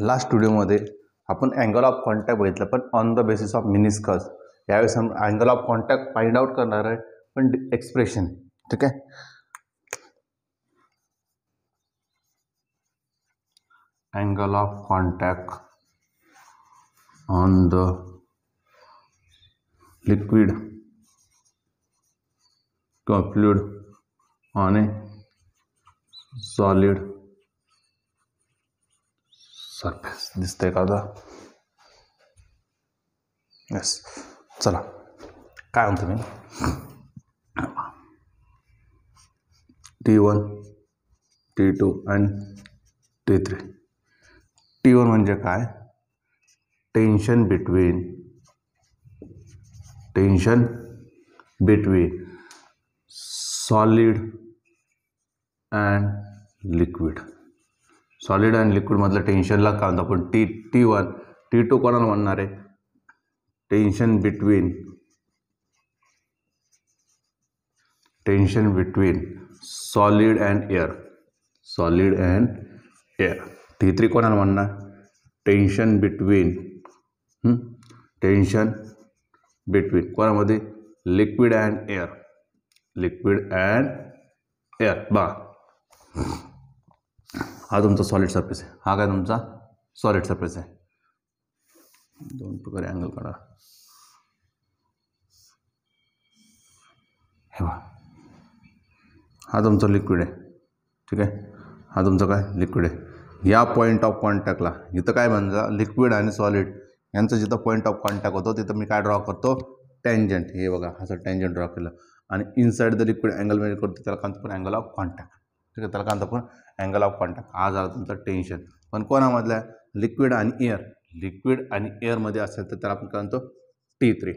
Last व्हिडिओमध्ये आपण angle of contact बघितलं, पण on the basis of meniscus. यावेळेस आपण angle of contact find out करणार आहे, पण एक्सप्रेशन. ठीक आहे, angle of contact on the liquid किंवा fluid on a solid surface. दिसतंय का आता? यस. चला, काय म्हणतो मी, T1, T2 आणि T3. T1 म्हणजे काय? Tension between solid and liquid. Solid and liquid मधलं टेन्शनला काय म्हणतो आपण? T1. T2 कोणाला म्हणणार आहे? Tension between solid and air. T3 कोणाला म्हणणार? टेन्शन बिटवीन कोणामध्ये? Liquid and air. बा, हा तुमचा सॉलिड सरफेस आहे. हा काय तुमचा सॉलिड सरफेस आहे. दोन प्रकारे अँगल काढा. हे बा, हा तुमचा लिक्विड आहे. ठीक आहे, हा तुमचा काय लिक्विड आहे. या पॉईंट ऑफ कॉन्टॅक्टला इथं काय म्हणता, लिक्विड आणि सॉलिड यांचं जिथं पॉईंट ऑफ कॉन्टॅक्ट होतो तिथं मी काय ड्रॉ करतो? टँजंट. हे बघा, असं टँजंट ड्रॉ केलं आणि inside the liquid angle major करतो, त्याला काय पण अँगल ऑफ कॉन्टॅक्ट. ठीक आहे, त्याला काय आपण अँगल ऑफ कॉन्टॅक्ट. हा झाला तुमचा टेन्शन. पण कोणामधला? लिक्विड आणि एअरमध्ये असेल तर त्याला आपण काय म्हणतो? T3.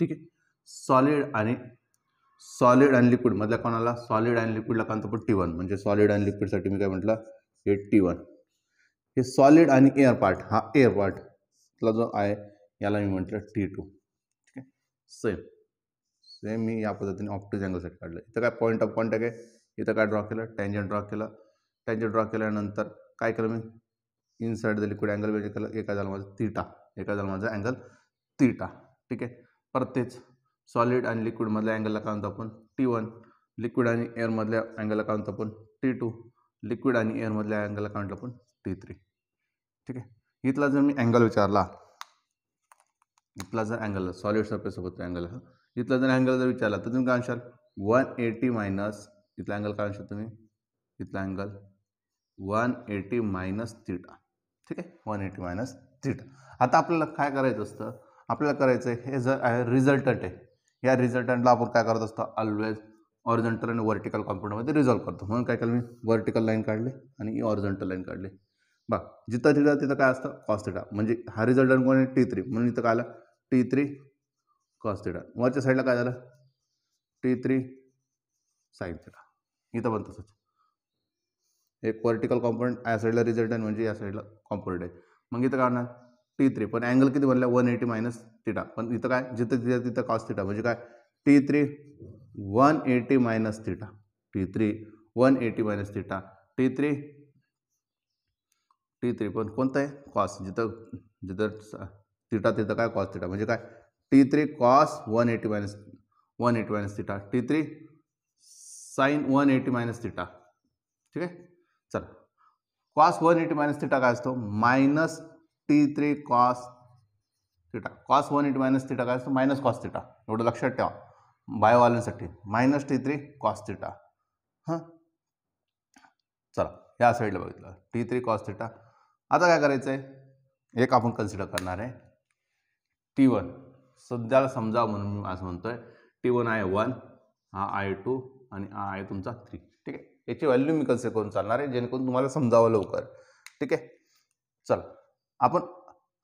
ठीक आहे. सॉलिड आणि लिक्विड मधल्या कोणाला? सॉलिड आणि लिक्विडला काय म्हणतो? T1. म्हणजे सॉलिड आणि लिक्विडसाठी मी काय म्हटलं? हे T1. हे सॉलिड आणि एअर पार्ट, हा एअर पार्टला जो आहे याला मी म्हटलं T2. ठीक आहे, सेम मी या पद्धतीने ऑप्टिक अँगलसाठी काढलं. इथं काय पॉईंट ऑफ कॉन्टॅक्ट आहे, इथं काय ड्रॉ केलं? टँजंट ड्रॉ केल्यानंतर काय केलं मी? Inside the liquid angle measure केलं. एका झाला माझा अँगल थीटा. ठीक आहे, परत तेच सॉलिड आणि लिक्विड मधल्या अँगलला काय म्हणतो आपण? T1. लिक्विड आणि एअर मधल्या अँगलला काय म्हणतो आपण? T2. लिक्विड आणि एअर मधल्या अँगलला काय म्हणतो आपण? T3. ठीक आहे, इथला जर मी अँगल विचारला, इथला जर अँगल सॉलिड सरफेस सोबत अँगल, इथला जर अँगल जर विचारला तर तुम्ही काय म्हणशाल? 180 मायनस इथला अँगल काय म्हणशाल तुम्ही? इथला अँगल 180 मायनस थीटा. ठीक आहे, 180 मायनस थीटा. आता आपल्याला काय करायचं असतं? आपल्याला करायचं आहे, हे जर आहे रिझल्टंट आहे, या रिझल्टंटला आपण काय करत असतो? ऑलवेज ऑरिझोंटल आणि व्हर्टिकल कॉम्पोनंटमध्ये रिझॉल्व्ह करतो. म्हणून काय केलं मी? व्हर्टिकल लाईन काढली आणि ऑरिझोंटल लाईन काढली. बघ, जिथं तिथं काय असतं? Cos theta. म्हणजे हा रिझल्टंट कोण आहे? T3. म्हणून इथं काय आलं? T3 cos theta. वरच्या साईडला काय झालं? T3 sine theta. इथं पण तसंच, एक व्हर्टिकल कॉम्पोनंट या साईडला रिझल्टंट म्हणजे या साईडला कॉम्पोनंट आहे. मग इथं काय होणार? T3. पण अँगल किती बनला? 180 मायनस थीटा. पण इथं काय? जिथं तिथं कॉस थीटा. म्हणजे काय? T3 180 minus theta. T3 180 minus theta. T3 पण कोणतं आहे? कॉस. जिथं थीटा तिथं काय? Cos theta. म्हणजे काय? T3 cos 180 minus theta. T3 sine 180 minus theta. ठीक आहे, चला. कॉस 180 मायनस थीटा काय असतो? Minus T3 cos theta. Cos 180 minus theta काय असतो? Minus cos theta. एवढं लक्षात ठेवा बायोवाल्यांसाठी. Minus T3 cos theta. हां, चला या साईडला बघितलं T3 कॉस थीटा. आता काय करायचं आहे? एक आपण कन्सिडर करणार आहे T1. सध्याला समजा म्हणून मी असं म्हणतोय, T1 आहे 1, हा आहे 2 आणि हा आहे तुमचा 3. ठीक आहे, याची व्हॅल्यू मी कन्सिडर करून चालणार आहे जेणेकरून तुम्हाला समजावं लवकर. ठीक आहे, चला आपण.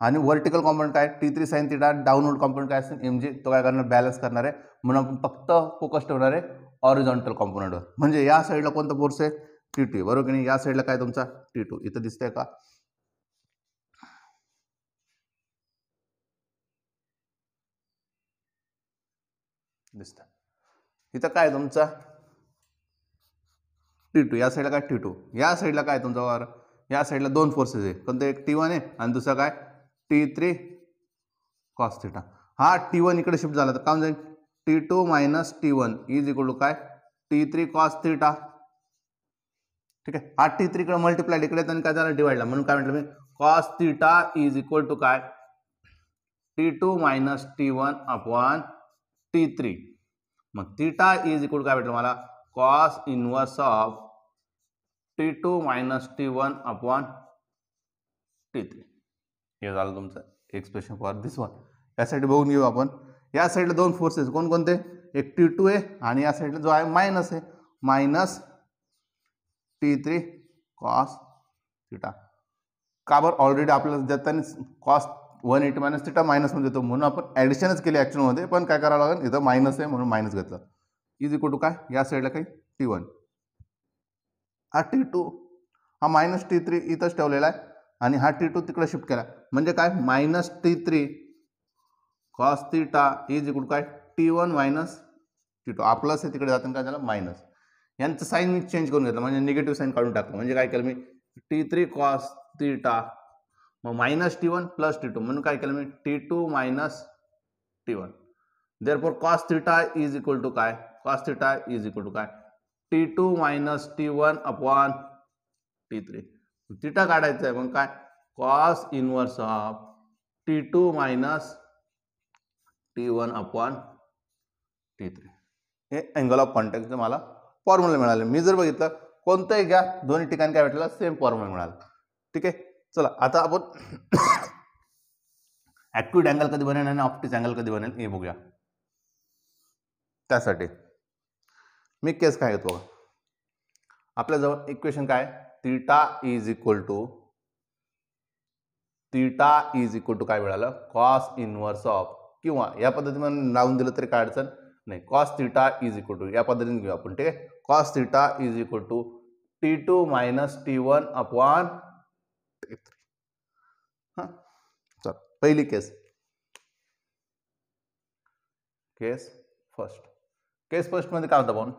आणि व्हर्टिकल कॉम्पोनंट काय? T3 sine theta. Downward component काय असेल? MG. तो काय करणार? बॅलन्स करणार आहे. म्हणून आपण फक्त फोकस ठेवणार आहे ऑरिझोंटल कॉम्पोनंटवर. म्हणजे या साईडला कोणता फोर्स आहे? T2. बरोबर की नाही? या साईडला काय तुमचा? T2. इथं दिसतंय का? दिसतं. इथं काय तुमचा? T2. या साईडला काय? T2. या साईडला काय तुमचा? या साईडला दोन फोर्सेस आहे, कोणते एक T1 आहे आणि दुसरा काय T3 कॉस थिटा. हा T1 इकडे शिफ्ट झाला तर काय जाईल T2 minus T1 is equal to काय T3 कॉस थिटा. ठीक आहे, हा T3 इकडे मल्टिप्लाइड इकडे आणि काय झालं डिवाइडला, म्हणून काय म्हटलं मी cos theta is equal to काय T2 minus T1 upon T3. मग थिटा इज इक्वल टू काय भेटलं मला cos inverse of T2 minus T1 upon T3. हे झालं तुमचं एक्सप्रेशन फॉर दिस वन. यासाठी बघून घेऊ आपण. या साईडला दोन फोर्सेस कोणकोणते, एक T2 आहे आणि या साईडला जो आहे मायनस आहे, मायनस T3 कॉस थिटा. का बरं ऑलरेडी आपल्याला देताना कॉस 180 मायनस थिटा मायनसमध्ये देतो, म्हणून आपण ॲडिशनच केली ॲक्च्युअलमध्ये, पण काय करावं लागेल इथं मायनस आहे म्हणून मायनस घेतलं. इज इक्वल टू काय या साईडला काही T1, हा T2 हा मायनस T3 इथंच ठेवलेला आहे आणि हा T2 तिकडे शिफ्ट केला, म्हणजे काय minus T3 cos theta is equal to काय T1 मायनस T2. हा प्लस आहे तिकडे जाताना काय झालं मायनस. यांचं साईन मी चेंज करून घेतलं, म्हणजे निगेटिव्ह साईन काढून टाकलं. म्हणजे काय केलं मी T3 कॉस थिटा मग मायनस T1 प्लस T2, म्हणून काय केलं मी T2 minus T1. Therefore cos theta is equal to काय cos theta is equal to काय T2 minus T1 upon T3. Theta काढायचं आहे, मग काय cos inverse of T2 minus T1 upon T3. हे अँगल ऑफ कॉन्टॅक्टचं मला फॉर्म्युला मिळाले. मी जर बघितलं कोणतंही घ्या दोन्ही ठिकाणी काय भेटलं सेम फॉर्म्युला मिळाला. ठीक आहे, चला आता आपण ॲक्यूट अँगल कधी बनेल आणि ऑप्टिक अँगल कधी बनेल हे बघूया. त्यासाठी मी केस काय घेतो बघा, आपल्याजवळ इक्वेशन काय थिटा इज इक्वल टू काय मिळालं कॉस इनवर्स ऑफ, किंवा या पद्धतीने लावून दिलं तरी काय अडचण नाही, cos theta is equal to या पद्धतीने घेऊ आपण. ठीक आहे, cos theta is equal to T2 minus T1 upon T3. हां चल पहिली केस फर्स्ट मध्ये काय होतं आपण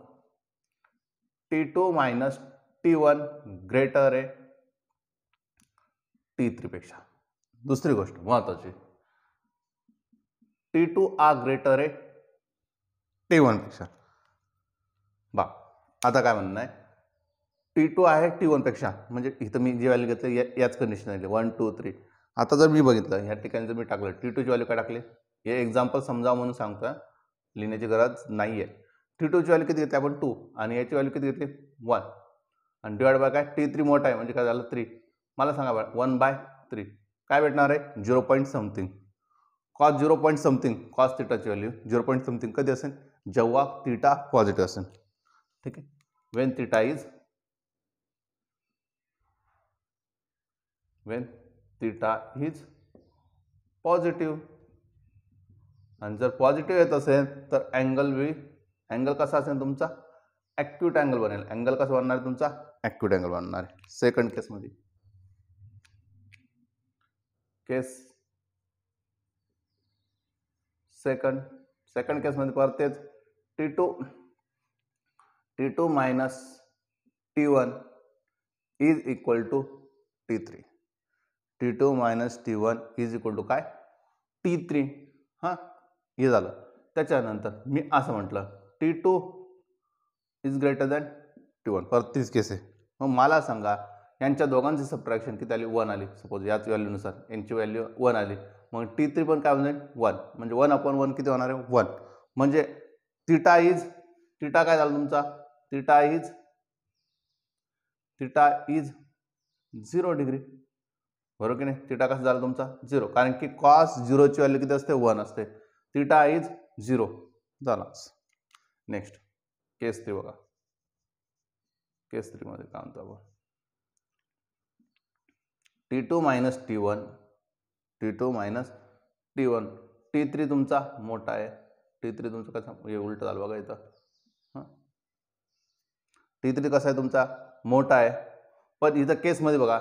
T2 मायनस T1 ग्रेटर आहे T3 पेक्षा. दुसरी गोष्ट महत्वाची T2 हा ग्रेटर आहे T1 पेक्षा. बा आता काय म्हणणं आहे T2 आहे T1 पेक्षा, म्हणजे इथं मी जी व्हॅल्यू घेतली याच कंडिशन आहे 1 2 3. आता जर मी बघितलं या ठिकाणी जर मी टाकलं T2 ची व्हॅल्यू काय टाकली, हे एक्झाम्पल समजावं म्हणून सांगतोय, लिहिण्याची गरज नाही आहे. T2 ची व्हॅल्यू किती घेतली आपण 2 आणि याची व्हॅल्यू किती घेतली 1 आणि डिवाइड बाय काय T3 मोठा आहे म्हणजे काय झालं 3. मला सांगा बघा 1/3 काय भेटणार आहे 0 point something. Cos 0 point something cos थिटाची व्हॅल्यू 0 पॉईंट समथिंग कधी असेल जेव्हा थिटा पॉझिटिव्ह असेल. ठीक आहे, वेन थिटा इज पॉझिटिव्ह. आणि जर पॉझिटिव्ह येत असेल तर अँगल कसा असेल तुमचा ॲक्यूट अँगल बनेल. अँगल कसा बनणार आहे तुमचा ॲक्यूट अँगल बनणार आहे. सेकंड केसमध्ये सेकंड केसमध्ये परत तेच T2 minus T1 is equal to T3. T2 minus T1 is equal to काय T3. हां हे झालं. त्याच्यानंतर मी असं म्हटलं T2 is greater than T1, परत तीच केस आहे. मग मला सांगा यांच्या दोघांची सबट्रॅक्शन किती आली 1 आली. सपोज याच व्हॅल्यूनुसार यांची व्हॅल्यू 1 आली, मग T3 पण काय होणार 1, म्हणजे 1/1 किती होणार आहे 1. म्हणजे थिटा काय झालं तुमचा थिटा इज 0 डिग्री. बरोबर की नाही. थिटा कसं झालं तुमचा 0, कारण की कॉस 0 ची व्हॅल्यू किती असते 1 असते. थिटा इज 0 झाला. नेक्स्ट केस 3 बघा. केस 3 मध्ये काय म्हणतो आपण T2 मायनस T1 T3 तुमचा मोठा आहे. T3 तुमचा कसा हे उलट झालं बघा इथं. हां T3 कसा आहे तुमचा मोठा आहे, पण इथं केसमध्ये बघा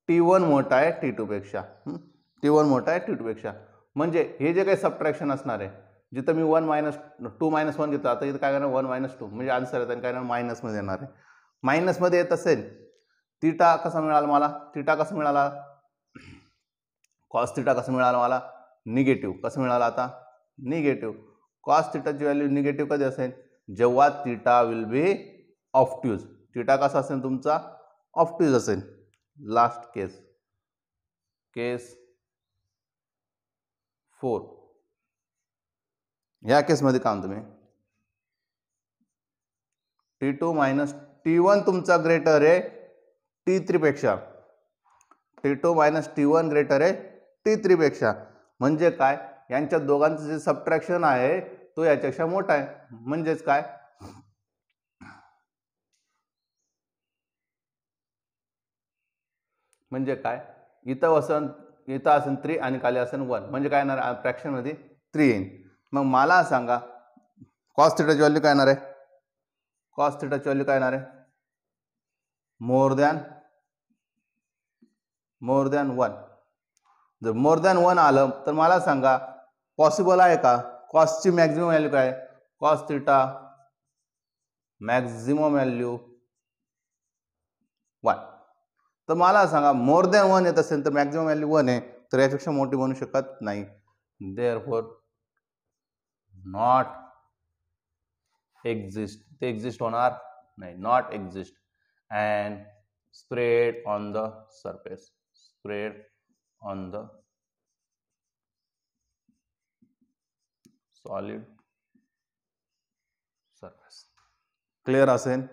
T1 मोठा आहे T2 पेक्षा. T1 मोठा आहे T2 पेक्षा, म्हणजे हे जे काही सबट्रॅक्शन असणार आहे जिथं मी 2 मायनस 1 घेतलं, आता इथं काय करणार 1 - 2 म्हणजे आन्सर येतं काय येणार मायनसमध्ये येणार आहे. मायनसमध्ये येत असेल थिटा कसा मिळाला मला, थिटा कसा मिळाला, कॉस थिटा कसं मिळालं मला, निगेटिव्ह. कसं मिळालं आता, निगेटिव्ह. कॉस थिटाची व्हॅल्यू निगेटिव्ह कधी असेल, जेव्हा थिटा विल बी ऑफ्ट्यूज. थिटा कसा असेल तुमचा, ऑफ्ट्यूज असेल. लास्ट केस, केस 4. या केसमध्ये काय म्हणतो मी, T2 मायनस T1 तुमचा ग्रेटर आहे T3 पेक्षा. T2 मायनस T1 ग्रेटर आहे T3 पेक्षा. म्हणजे काय, यांच्या दोघांचं जे सबट्रॅक्शन आहे तो याच्यापेक्षा मोठा आहे. म्हणजेच काय, म्हणजे काय, इथं असेल 3 आणि खाली असेल 1. म्हणजे काय येणार, फ्रॅक्शन मध्ये 3 येईल. मग मला सांगा कॉस थिटाची व्हॅल्यू काय येणार आहे, कॉस थिटाची व्हॅल्यू काय येणार आहे, मोर दॅन 1. जर मोर दॅन 1 आलं तर मला सांगा पॉसिबल आहे का, कॉसची मॅक्झिमम व्हॅल्यू काय, कॉस थिटा मॅक्झिमम व्हॅल्यू 1. तर मला सांगा मोर दॅन 1 येत असेल तर मॅक्झिमम व्हॅल्यू 1 आहे, तर यापेक्षा मोठी बनू शकत नाही. देअरफॉर नॉट एक्झिस्ट, ते एक्झिस्ट होणार नाही, not exist. And spread on the surface, spread on the solid surface. Clear असेल.